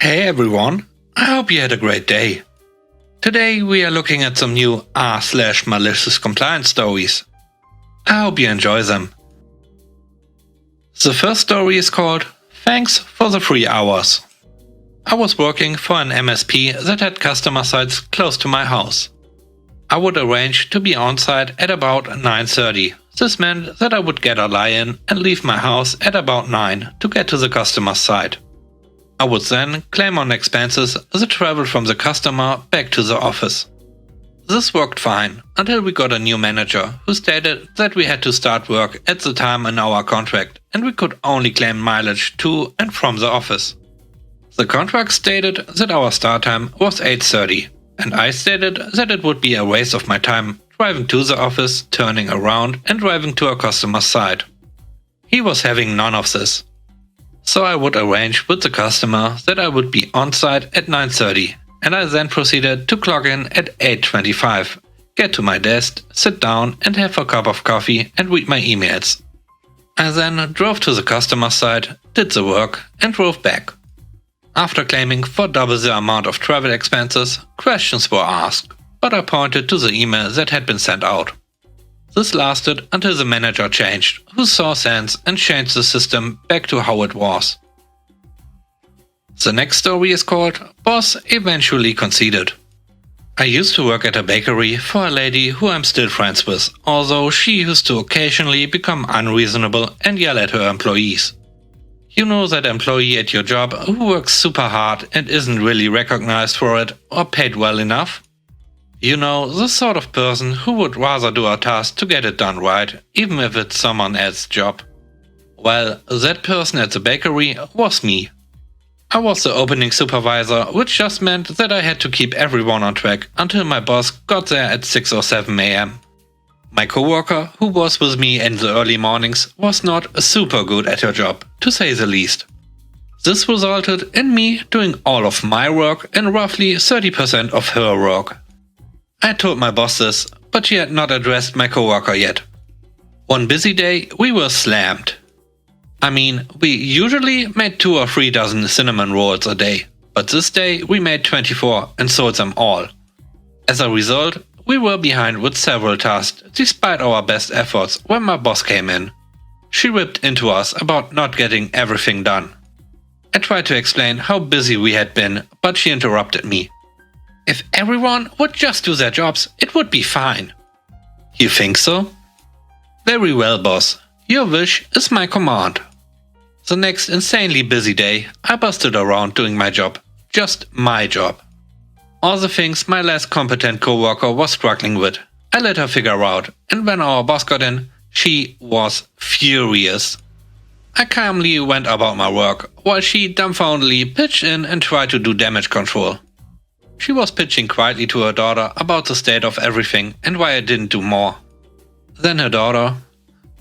Hey everyone, I hope you had a great day. Today we are looking at some new r/malicious compliance stories. I hope you enjoy them. The first story is called Thanks for the Free Hours. I was working for an MSP that had customer sites close to my house. I would arrange to be on site at about 9:30. This meant that I would get a lie-in and leave my house at about 9 to get to the customer's site. I would then claim on expenses the travel from the customer back to the office. This worked fine until we got a new manager who stated that we had to start work at the time in our contract and we could only claim mileage to and from the office. The contract stated that our start time was 8:30 and I stated that it would be a waste of my time driving to the office, turning around and driving to a customer's site. He was having none of this. So I would arrange with the customer that I would be on site at 9:30 and I then proceeded to clock in at 8:25, get to my desk, sit down and have a cup of coffee and read my emails. I then drove to the customer site, did the work and drove back. After claiming for double the amount of travel expenses, questions were asked, but I pointed to the email that had been sent out. This lasted until the manager changed, who saw sense and changed the system back to how it was. The next story is called Boss Eventually Conceded. I used to work at a bakery for a lady who I'm still friends with, although she used to occasionally become unreasonable and yell at her employees. You know that employee at your job who works super hard and isn't really recognized for it or paid well enough? You know, the sort of person who would rather do a task to get it done right, even if it's someone else's job. Well, that person at the bakery was me. I was the opening supervisor, which just meant that I had to keep everyone on track until my boss got there at 6 or 7 am. My coworker, who was with me in the early mornings, was not super good at her job, to say the least. This resulted in me doing all of my work and roughly 30% of her work. I told my boss this, but she had not addressed my coworker yet. One busy day, we were slammed. I mean, we usually made 2 or 3 dozen cinnamon rolls a day, but this day we made 24 and sold them all. As a result, we were behind with several tasks despite our best efforts when my boss came in. She ripped into us about not getting everything done. I tried to explain how busy we had been, but she interrupted me. If everyone would just do their jobs, it would be fine. You think so? Very well, boss. Your wish is my command. The next insanely busy day, I busted around doing my job. Just my job. All the things my less competent coworker was struggling with, I let her figure out, and when our boss got in, she was furious. I calmly went about my work, while she dumbfoundedly pitched in and tried to do damage control. She was pitching quietly to her daughter about the state of everything and why I didn't do more. Then her daughter,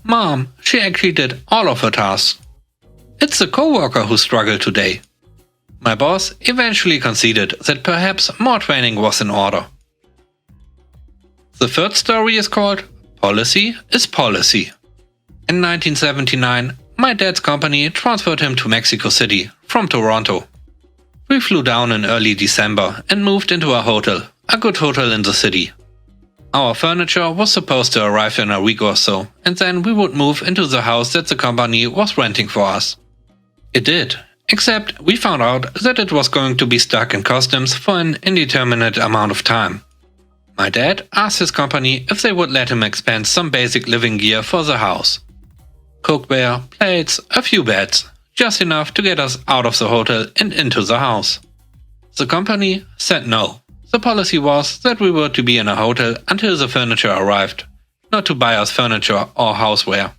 Mom, she actually did all of her tasks. It's the coworker who struggled today. My boss eventually conceded that perhaps more training was in order. The third story is called Policy is Policy. In 1979, my dad's company transferred him to Mexico City from Toronto. We flew down in early December and moved into a hotel, a good hotel in the city. Our furniture was supposed to arrive in a week or so, and then we would move into the house that the company was renting for us. It did, except we found out that it was going to be stuck in customs for an indeterminate amount of time. My dad asked his company if they would let him expense some basic living gear for the house. Cookware, plates, a few beds. Just enough to get us out of the hotel and into the house. The company said no. The policy was that we were to be in a hotel until the furniture arrived, not to buy us furniture or houseware.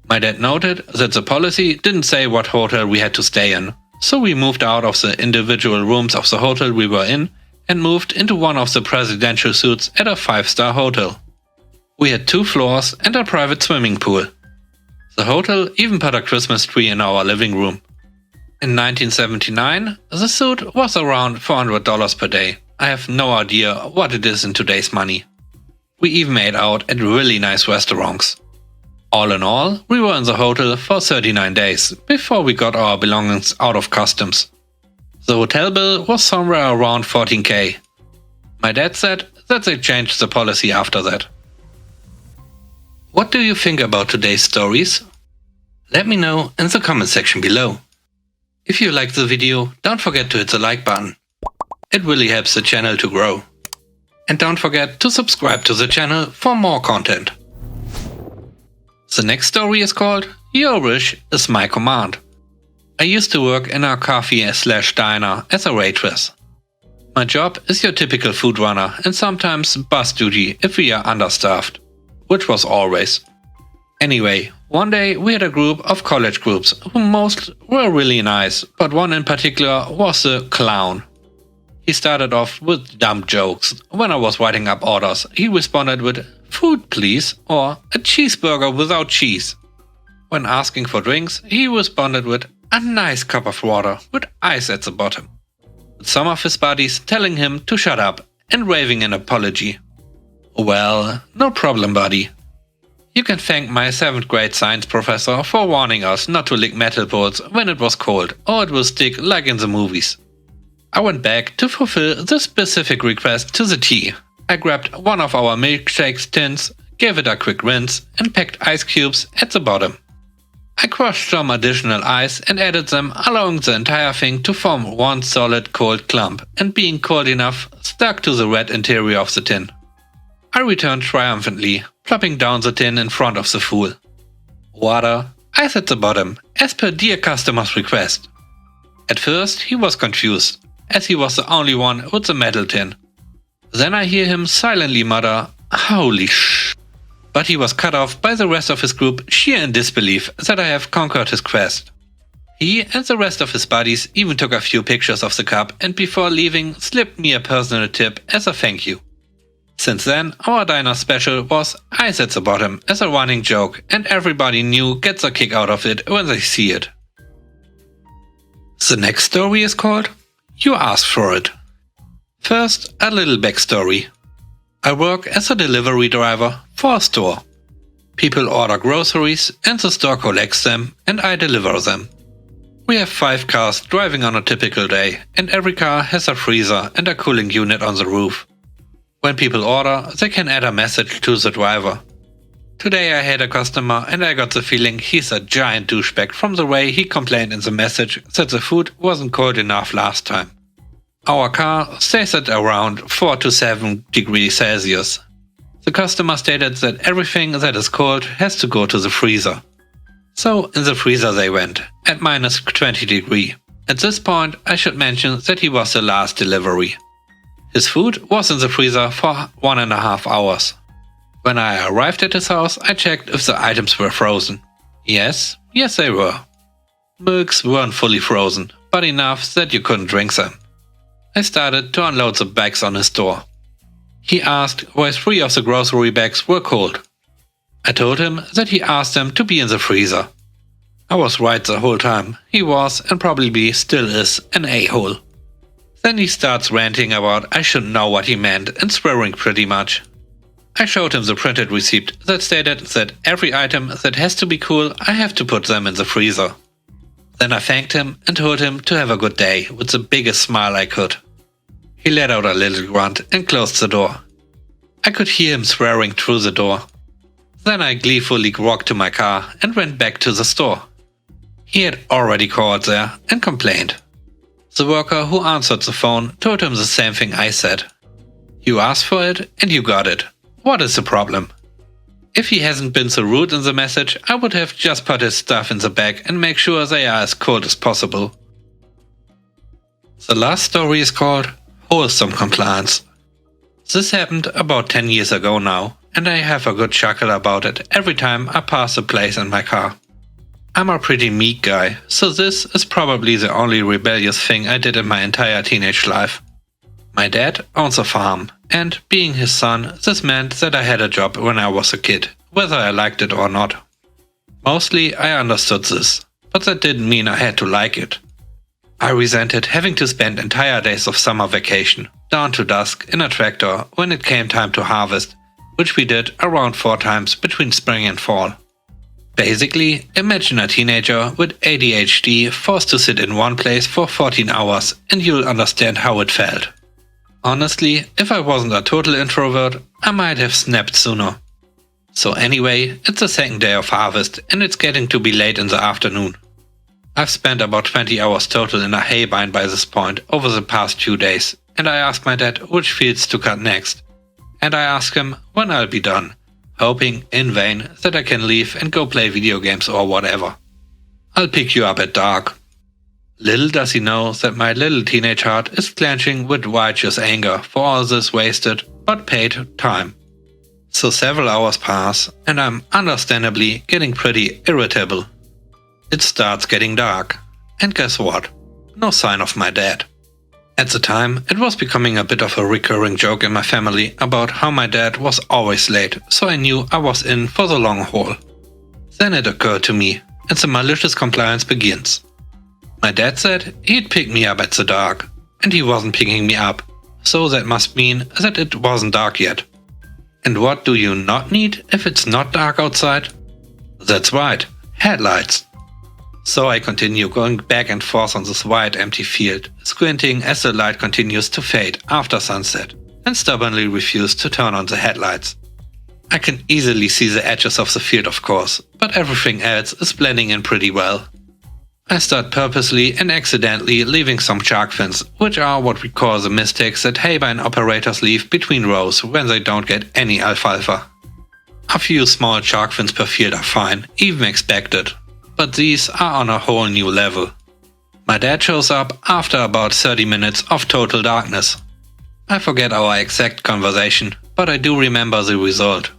My dad noted that the policy didn't say what hotel we had to stay in, so we moved out of the individual rooms of the hotel we were in and moved into one of the presidential suites at a 5-star hotel. We had 2 floors and a private swimming pool. The hotel even put a Christmas tree in our living room. In 1979, the suite was around $400 per day. I have no idea what it is in today's money. We even ate out at really nice restaurants. All in all, we were in the hotel for 39 days before we got our belongings out of customs. The hotel bill was somewhere around 14k. My dad said that they changed the policy after that. What do you think about today's stories? Let me know in the comment section below. If you liked the video, don't forget to hit the like button. It really helps the channel to grow. And don't forget to subscribe to the channel for more content. The next story is called Your Wish is My Command. I used to work in a coffee/diner as a waitress. My job is your typical food runner and sometimes bus duty if we are understaffed, which was always. Anyway, one day we had a group of college groups who most were really nice, but one in particular was a clown. He started off with dumb jokes. When I was writing up orders, he responded with "Food please" or "A cheeseburger without cheese." When asking for drinks, he responded with "A nice cup of water with ice at the bottom." With some of his buddies telling him to shut up and waving an apology. Well, no problem, buddy. You can thank my 7th grade science professor for warning us not to lick metal poles when it was cold or it will stick like in the movies. I went back to fulfill the specific request to the T. I grabbed one of our milkshakes tins, gave it a quick rinse and packed ice cubes at the bottom. I crushed some additional ice and added them, allowing the entire thing to form one solid cold clump and being cold enough stuck to the red interior of the tin. I returned triumphantly, plopping down the tin in front of the fool. Water, ice at the bottom, as per dear customer's request. At first he was confused, as he was the only one with the metal tin. Then I hear him silently mutter, "Holy sh!" But he was cut off by the rest of his group, sheer in disbelief that I have conquered his quest. He and the rest of his buddies even took a few pictures of the cup and before leaving slipped me a personal tip as a thank you. Since then, our diner special was ice at the bottom as a running joke and everybody new gets a kick out of it when they see it. The next story is called You Asked For It. First, a little backstory. I work as a delivery driver for a store. People order groceries and the store collects them and I deliver them. We have 5 cars driving on a typical day and every car has a freezer and a cooling unit on the roof. When people order, they can add a message to the driver. Today I had a customer and I got the feeling he's a giant douchebag from the way he complained in the message that the food wasn't cold enough last time. Our car stays at around 4 to 7 degrees Celsius. The customer stated that everything that is cold has to go to the freezer. So in the freezer they went, at minus 20 degrees. At this point I should mention that he was the last delivery. His food was in the freezer for 1.5 hours. When I arrived at his house I checked if the items were frozen. Yes they were. Milks weren't fully frozen, but enough that you couldn't drink them. I started to unload the bags on his door. He asked why 3 of the grocery bags were cold. I told him that he asked them to be in the freezer. I was right the whole time. He was, and probably still is, an a-hole. Then he starts ranting about I should know what he meant and swearing pretty much. I showed him the printed receipt that stated that every item that has to be cool I have to put them in the freezer. Then I thanked him and told him to have a good day with the biggest smile I could. He let out a little grunt and closed the door. I could hear him swearing through the door. Then I gleefully walked to my car and went back to the store. He had already called there and complained. The worker who answered the phone told him the same thing I said. You asked for it and you got it. What is the problem? If he hasn't been so rude in the message, I would have just put his stuff in the bag and make sure they are as cold as possible. The last story is called Wholesome Compliance. This happened about 10 years ago now, and I have a good chuckle about it every time I pass a place in my car. I'm a pretty meek guy, so this is probably the only rebellious thing I did in my entire teenage life. My dad owns a farm, and being his son, this meant that I had a job when I was a kid, whether I liked it or not. Mostly I understood this, but that didn't mean I had to like it. I resented having to spend entire days of summer vacation, down to dusk in a tractor when it came time to harvest, which we did around 4 times between spring and fall. Basically, imagine a teenager with ADHD forced to sit in one place for 14 hours and you'll understand how it felt. Honestly, if I wasn't a total introvert, I might have snapped sooner. So anyway, it's the second day of harvest and it's getting to be late in the afternoon. I've spent about 20 hours total in a hay bind by this point over the past few days, and I ask my dad which fields to cut next. And I ask him when I'll be done, hoping in vain that I can leave and go play video games or whatever. I'll pick you up at dark. Little does he know that my little teenage heart is clenching with righteous anger for all this wasted but paid time. So several hours pass and I'm understandably getting pretty irritable. It starts getting dark, and guess what? No sign of my dad. At the time, it was becoming a bit of a recurring joke in my family about how my dad was always late, so I knew I was in for the long haul. Then it occurred to me, and the malicious compliance begins. My dad said he'd pick me up at the dark, and he wasn't picking me up, so that must mean that it wasn't dark yet. And what do you not need if it's not dark outside? That's right, headlights. So I continue going back and forth on this wide empty field, squinting as the light continues to fade after sunset, and stubbornly refuse to turn on the headlights. I can easily see the edges of the field of course, but everything else is blending in pretty well. I start purposely and accidentally leaving some shark fins, which are what we call the mistakes that haybind operators leave between rows when they don't get any alfalfa. A few small shark fins per field are fine, even expected. But these are on a whole new level. My dad shows up after about 30 minutes of total darkness. I forget our exact conversation, but I do remember the result.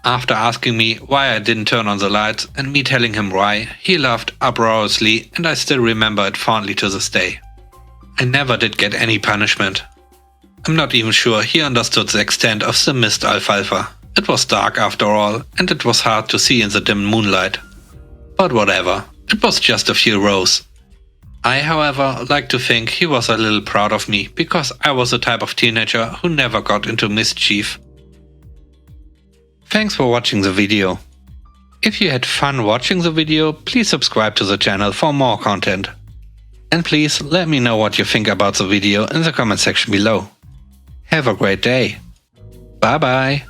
After asking me why I didn't turn on the lights and me telling him why, he laughed uproariously and I still remember it fondly to this day. I never did get any punishment. I'm not even sure he understood the extent of the missed alfalfa. It was dark after all, and it was hard to see in the dim moonlight. But whatever, it was just a few rows. I, however, like to think he was a little proud of me because I was the type of teenager who never got into mischief. Thanks for watching the video. If you had fun watching the video, please subscribe to the channel for more content. And please let me know what you think about the video in the comment section below. Have a great day. Bye bye.